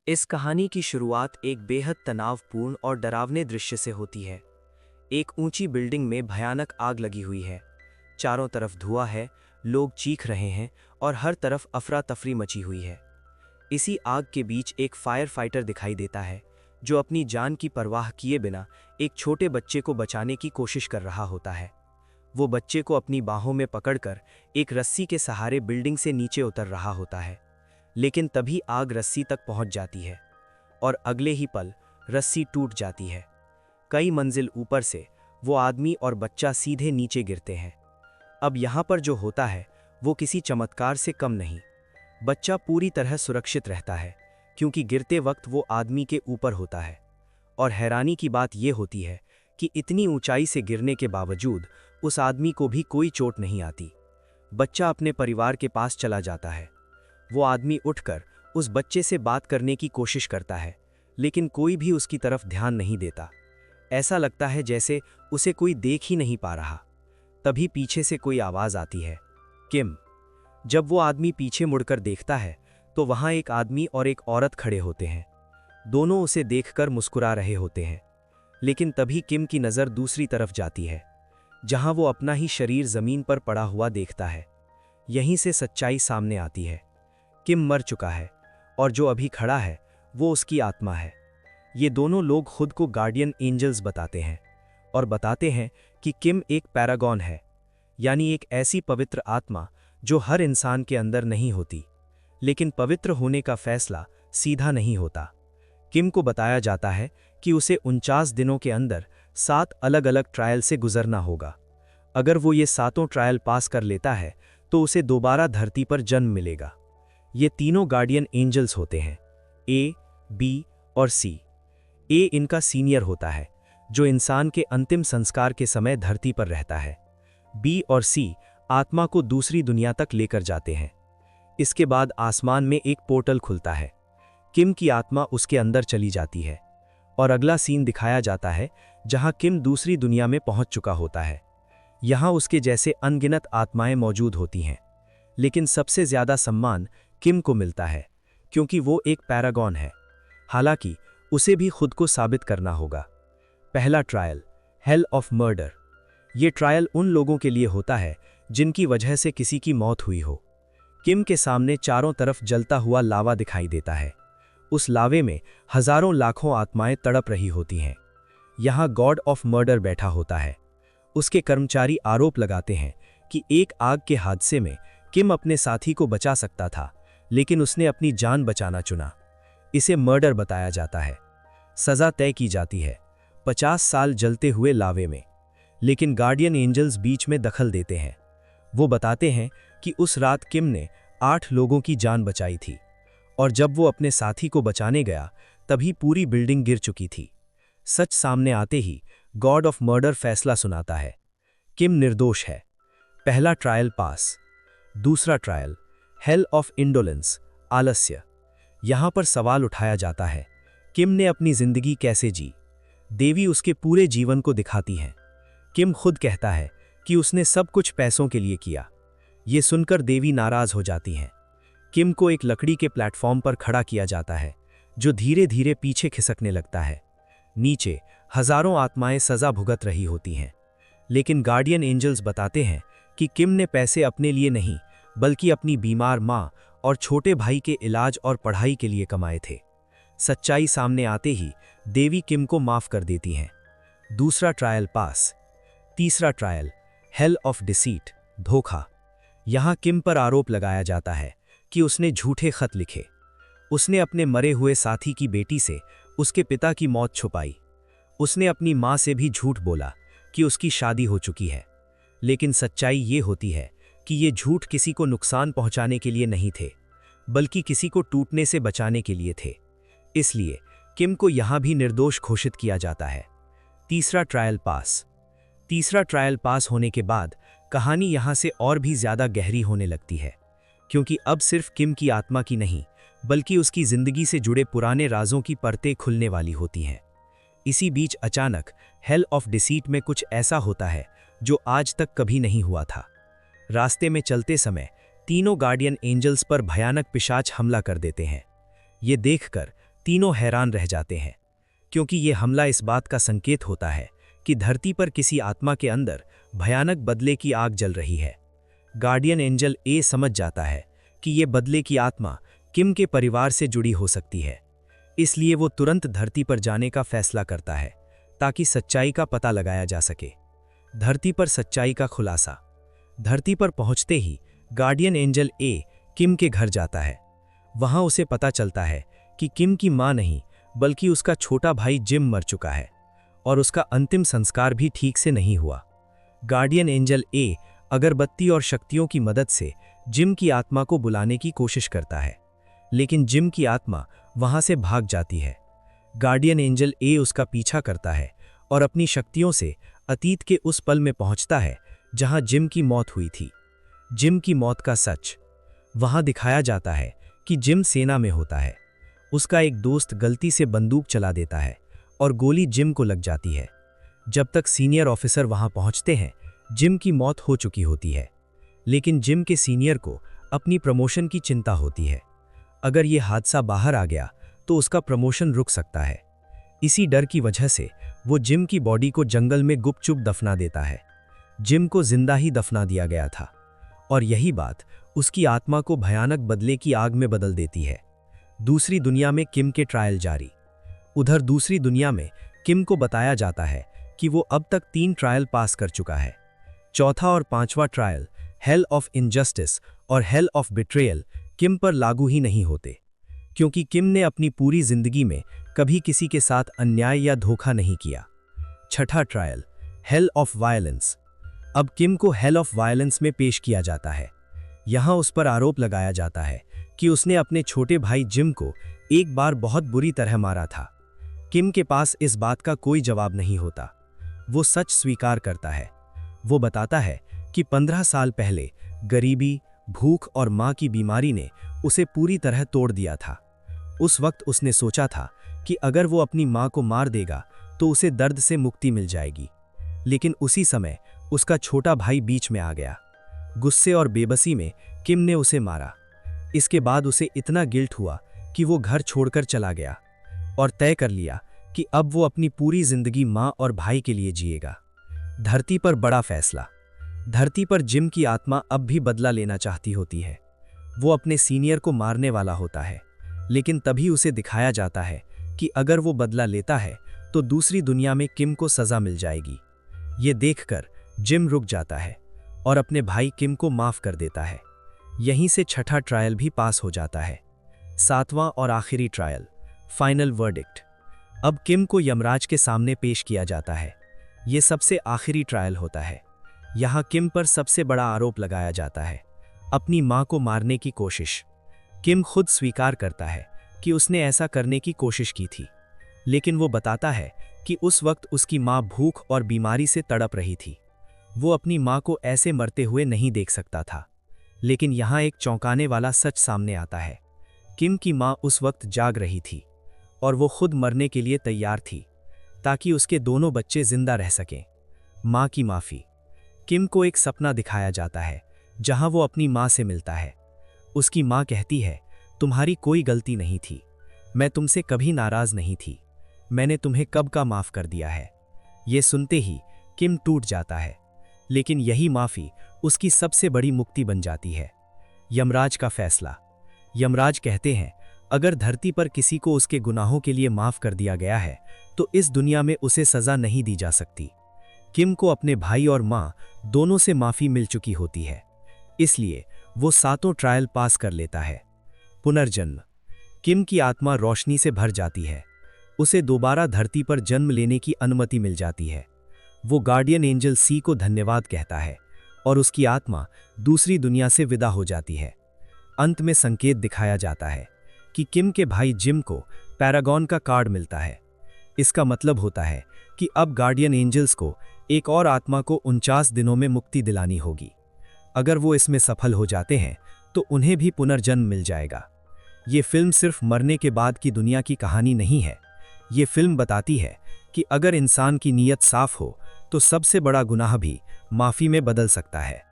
इस कहानी की शुरुआत एक बेहद तनावपूर्ण और डरावने दृश्य से होती है। एक ऊंची बिल्डिंग में भयानक आग लगी हुई है। चारों तरफ धुआं है, लोग चीख रहे हैं और हर तरफ अफरा तफरी मची हुई है। इसी आग के बीच एक फायर फाइटर दिखाई देता है, जो अपनी जान की परवाह किए बिना एक छोटे बच्चे को बचाने की कोशिश कर रहा होता है। वो बच्चे को अपनी बाहों में पकड़कर एक रस्सी के सहारे बिल्डिंग से नीचे उतर रहा होता है, लेकिन तभी आग रस्सी तक पहुंच जाती है और अगले ही पल रस्सी टूट जाती है। कई मंजिल ऊपर से वो आदमी और बच्चा सीधे नीचे गिरते हैं। अब यहाँ पर जो होता है वो किसी चमत्कार से कम नहीं। बच्चा पूरी तरह सुरक्षित रहता है, क्योंकि गिरते वक्त वो आदमी के ऊपर होता है। और हैरानी की बात यह होती है कि इतनी ऊंचाई से गिरने के बावजूद उस आदमी को भी कोई चोट नहीं आती। बच्चा अपने परिवार के पास चला जाता है। वो आदमी उठकर उस बच्चे से बात करने की कोशिश करता है, लेकिन कोई भी उसकी तरफ ध्यान नहीं देता। ऐसा लगता है जैसे उसे कोई देख ही नहीं पा रहा। तभी पीछे से कोई आवाज आती है, किम। जब वो आदमी पीछे मुड़कर देखता है तो वहां एक आदमी और एक औरत खड़े होते हैं। दोनों उसे देखकर मुस्कुरा रहे होते हैं, लेकिन तभी किम की नज़र दूसरी तरफ जाती है, जहां वो अपना ही शरीर जमीन पर पड़ा हुआ देखता है। यहीं से सच्चाई सामने आती है। किम मर चुका है और जो अभी खड़ा है वो उसकी आत्मा है। ये दोनों लोग खुद को गार्डियन एंजल्स बताते हैं और बताते हैं कि किम एक पैरागॉन है, यानी एक ऐसी पवित्र आत्मा जो हर इंसान के अंदर नहीं होती। लेकिन पवित्र होने का फैसला सीधा नहीं होता। किम को बताया जाता है कि उसे 49 दिनों के अंदर 7 अलग अलग ट्रायल से गुजरना होगा। अगर वो ये 7 ट्रायल पास कर लेता है तो उसे दोबारा धरती पर जन्म मिलेगा। ये तीनों गार्डियन एंजल्स होते हैं, ए, बी और सी। ए इनका सीनियर होता है, जो इंसान के अंतिम संस्कार के समय धरती पर रहता है। बी और सी आत्मा को दूसरी दुनिया तक लेकर जाते हैं। इसके बाद आसमान में एक पोर्टल खुलता है। किम की आत्मा उसके अंदर चली जाती है और अगला सीन दिखाया जाता है, जहां किम दूसरी दुनिया में पहुंच चुका होता है। यहां उसके जैसे अनगिनत आत्माएं मौजूद होती हैं, लेकिन सबसे ज्यादा सम्मान किम को मिलता है, क्योंकि वो एक पैरागॉन है। हालांकि उसे भी खुद को साबित करना होगा। पहला ट्रायल, हेल ऑफ मर्डर। ये ट्रायल उन लोगों के लिए होता है जिनकी वजह से किसी की मौत हुई हो। किम के सामने चारों तरफ जलता हुआ लावा दिखाई देता है। उस लावे में हजारों लाखों आत्माएं तड़प रही होती हैं। यहां गॉड ऑफ मर्डर बैठा होता है। उसके कर्मचारी आरोप लगाते हैं कि एक आग के हादसे में किम अपने साथी को बचा सकता था, लेकिन उसने अपनी जान बचाना चुना। इसे मर्डर बताया जाता है। सजा तय की जाती है, 50 साल जलते हुए लावे में। लेकिन गार्डियन एंजल्स बीच में दखल देते हैं। वो बताते हैं कि उस रात किम ने 8 लोगों की जान बचाई थी, और जब वो अपने साथी को बचाने गया तभी पूरी बिल्डिंग गिर चुकी थी। सच सामने आते ही गॉड ऑफ मर्डर फैसला सुनाता है। किम निर्दोष है। पहला ट्रायल पास। दूसरा ट्रायल, हेल ऑफ इंडोलेंस, आलस्य। यहां पर सवाल उठाया जाता है, किम ने अपनी जिंदगी कैसे जी? देवी उसके पूरे जीवन को दिखाती हैं। किम खुद कहता है कि उसने सब कुछ पैसों के लिए किया। ये सुनकर देवी नाराज हो जाती हैं। किम को एक लकड़ी के प्लेटफॉर्म पर खड़ा किया जाता है, जो धीरे धीरे पीछे खिसकने लगता है। नीचे हजारों आत्माएं सजा भुगत रही होती हैं, लेकिन गार्डियन एंजल्स बताते हैं कि किम ने पैसे अपने लिए नहीं, बल्कि अपनी बीमार मां और छोटे भाई के इलाज और पढ़ाई के लिए कमाए थे। सच्चाई सामने आते ही देवी किम को माफ कर देती हैं। दूसरा ट्रायल पास। तीसरा ट्रायल, हेल ऑफ डिसीट, धोखा। यहां किम पर आरोप लगाया जाता है कि उसने झूठे खत लिखे। उसने अपने मरे हुए साथी की बेटी से उसके पिता की मौत छुपाई। उसने अपनी मां से भी झूठ बोला कि उसकी शादी हो चुकी है। लेकिन सच्चाई ये होती है कि ये झूठ किसी को नुकसान पहुंचाने के लिए नहीं थे, बल्कि किसी को टूटने से बचाने के लिए थे। इसलिए किम को यहां भी निर्दोष घोषित किया जाता है। तीसरा ट्रायल पास। तीसरा ट्रायल पास होने के बाद कहानी यहां से और भी ज्यादा गहरी होने लगती है, क्योंकि अब सिर्फ किम की आत्मा की नहीं, बल्कि उसकी जिंदगी से जुड़े पुराने राजों की परतें खुलने वाली होती हैं। इसी बीच अचानक हेल ऑफ डिसीट में कुछ ऐसा होता है जो आज तक कभी नहीं हुआ था। रास्ते में चलते समय तीनों गार्डियन एंजल्स पर भयानक पिशाच हमला कर देते हैं। ये देखकर तीनों हैरान रह जाते हैं, क्योंकि ये हमला इस बात का संकेत होता है कि धरती पर किसी आत्मा के अंदर भयानक बदले की आग जल रही है। गार्डियन एंजल ए समझ जाता है कि ये बदले की आत्मा किम के परिवार से जुड़ी हो सकती है, इसलिए वो तुरंत धरती पर जाने का फैसला करता है ताकि सच्चाई का पता लगाया जा सके। धरती पर सच्चाई का खुलासा। धरती पर पहुंचते ही गार्डियन एंजल ए किम के घर जाता है। वहां उसे पता चलता है कि किम की मां नहीं बल्कि उसका छोटा भाई जिम मर चुका है और उसका अंतिम संस्कार भी ठीक से नहीं हुआ। गार्डियन एंजल ए अगरबत्ती और शक्तियों की मदद से जिम की आत्मा को बुलाने की कोशिश करता है, लेकिन जिम की आत्मा वहां से भाग जाती है। गार्डियन एंजल ए उसका पीछा करता है और अपनी शक्तियों से अतीत के उस पल में पहुंचता है जहां जिम की मौत हुई थी। जिम की मौत का सच वहां दिखाया जाता है कि जिम सेना में होता है। उसका एक दोस्त गलती से बंदूक चला देता है और गोली जिम को लग जाती है। जब तक सीनियर ऑफिसर वहां पहुंचते हैं, जिम की मौत हो चुकी होती है, लेकिन जिम के सीनियर को अपनी प्रमोशन की चिंता होती है। अगर ये हादसा बाहर आ गया तो उसका प्रमोशन रुक सकता है। इसी डर की वजह से वो जिम की बॉडी को जंगल में गुपचुप दफना देता है। जिम को जिंदा ही दफना दिया गया था और यही बात उसकी आत्मा को भयानक बदले की आग में बदल देती है। दूसरी दुनिया में किम के ट्रायल जारी। उधर दूसरी दुनिया में किम को बताया जाता है कि वो अब तक 3 ट्रायल पास कर चुका है। चौथा और 5वां ट्रायल, हेल ऑफ इनजस्टिस और हेल ऑफ बिट्रेयल, किम पर लागू ही नहीं होते, क्योंकि किम ने अपनी पूरी जिंदगी में कभी किसी के साथ अन्याय या धोखा नहीं किया। छठा ट्रायल, हेल ऑफ वायलेंस। अब किम को हेल ऑफ वायलेंस में पेश किया जाता है। यहां उस पर आरोप लगाया जाता है कि उसने अपने छोटे भाई जिम को एक बार बहुत बुरी तरह मारा था। किम के पास इस बात का कोई जवाब नहीं होता। वो सच स्वीकार करता है। वो बताता है कि 15 साल पहले गरीबी, भूख और मां की बीमारी ने उसे पूरी तरह तोड़ दिया था। उस वक्त उसने सोचा था कि अगर वो अपनी मां को मार देगा तो उसे दर्द से मुक्ति मिल जाएगी, लेकिन उसी समय उसका छोटा भाई बीच में आ गया। गुस्से और बेबसी में किम ने उसे मारा। इसके बाद उसे इतना गिल्ट हुआ कि वो घर छोड़कर चला गया और तय कर लिया कि अब वो अपनी पूरी जिंदगी मां और भाई के लिए जिएगा। धरती पर बड़ा फैसला। धरती पर जिम की आत्मा अब भी बदला लेना चाहती होती है। वो अपने सीनियर को मारने वाला होता है, लेकिन तभी उसे दिखाया जाता है कि अगर वो बदला लेता है तो दूसरी दुनिया में किम को सजा मिल जाएगी। ये देखकर जिम रुक जाता है और अपने भाई किम को माफ कर देता है। यहीं से छठा ट्रायल भी पास हो जाता है। 7वां और आखिरी ट्रायल, फाइनल वर्डिक्ट। अब किम को यमराज के सामने पेश किया जाता है। ये सबसे आखिरी ट्रायल होता है। यहाँ किम पर सबसे बड़ा आरोप लगाया जाता है, अपनी मां को मारने की कोशिश। किम खुद स्वीकार करता है कि उसने ऐसा करने की कोशिश की थी, लेकिन वो बताता है कि उस वक्त उसकी मां भूख और बीमारी से तड़प रही थी। वो अपनी मां को ऐसे मरते हुए नहीं देख सकता था। लेकिन यहाँ एक चौंकाने वाला सच सामने आता है। किम की मां उस वक्त जाग रही थी और वो खुद मरने के लिए तैयार थी ताकि उसके दोनों बच्चे जिंदा रह सकें। मां की माफी। किम को एक सपना दिखाया जाता है जहां वो अपनी मां से मिलता है। उसकी मां कहती है, तुम्हारी कोई गलती नहीं थी, मैं तुमसे कभी नाराज नहीं थी, मैंने तुम्हें कब का माफ कर दिया है। ये सुनते ही किम टूट जाता है, लेकिन यही माफी उसकी सबसे बड़ी मुक्ति बन जाती है। यमराज का फैसला। यमराज कहते हैं, अगर धरती पर किसी को उसके गुनाहों के लिए माफ कर दिया गया है तो इस दुनिया में उसे सजा नहीं दी जा सकती। किम को अपने भाई और मां दोनों से माफी मिल चुकी होती है, इसलिए वो 7 ट्रायल पास कर लेता है। पुनर्जन्म। किम की आत्मा रोशनी से भर जाती है। उसे दोबारा धरती पर जन्म लेने की अनुमति मिल जाती है। वो गार्डियन एंजल सी को धन्यवाद कहता है और उसकी आत्मा दूसरी दुनिया से विदा हो जाती है। अंत में संकेत दिखाया जाता है कि किम के भाई जिम को पैरागॉन का कार्ड मिलता है। इसका मतलब होता है कि अब गार्डियन एंजल्स को एक और आत्मा को 49 दिनों में मुक्ति दिलानी होगी। अगर वो इसमें सफल हो जाते हैं तो उन्हें भी पुनर्जन्म मिल जाएगा। ये फिल्म सिर्फ मरने के बाद की दुनिया की कहानी नहीं है। ये फिल्म बताती है कि अगर इंसान की नीयत साफ हो तो सबसे बड़ा गुनाह भी माफी में बदल सकता है।